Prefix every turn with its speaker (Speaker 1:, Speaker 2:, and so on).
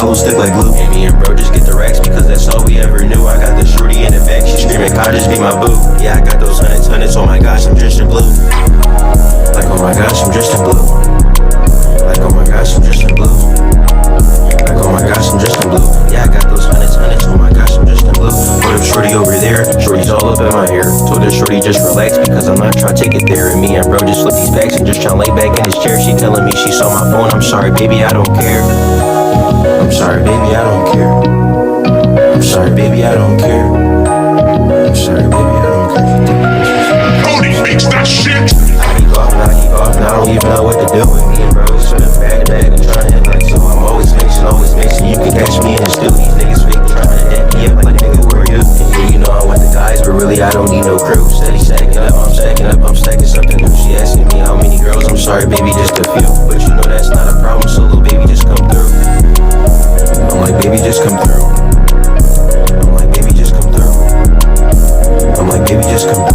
Speaker 1: hollow stick like glue. And me and bro just get the racks because that's all we ever knew. I got the shorty in the back, she screaming, "God, just be my boo." Yeah, I got those hundreds, oh my gosh, I'm dressed in blue. Like, oh my gosh, I'm dressed in blue. Like, oh my gosh, I'm dressed in blue. Like, oh my gosh, I'm dressed in blue. Yeah, I got those hundreds, oh my gosh, I'm dressed in blue. Put up shorty over there, shorty's all up in my hair. Told her shorty just relax because I'm not trying to take it there. And me and bro just flip these bags and just trying to lay back in his chair. She telling me she saw my phone, I'm sorry baby, I don't care. I'm sorry baby, I don't care. I'm sorry baby, I don't care. I'm sorry baby, I don't care.
Speaker 2: Cody makes that shit.
Speaker 1: I keep off and I don't even know what to do with me and bro. It's sort of bag to bag and trying to hit like so. I'm always mixing. You can catch me in the stew. These niggas fake trying to hit me up like nigga, who are you? And yeah, you know I'm with the guys, but really I don't need no crew. Steady stacking up, I'm stacking something new. She asking me how many girls, I'm sorry baby, just a few. But you know that's not a problem, so little baby just come through. I'm like baby, just come through. I'm like baby, just come through. I'm like baby, just come through.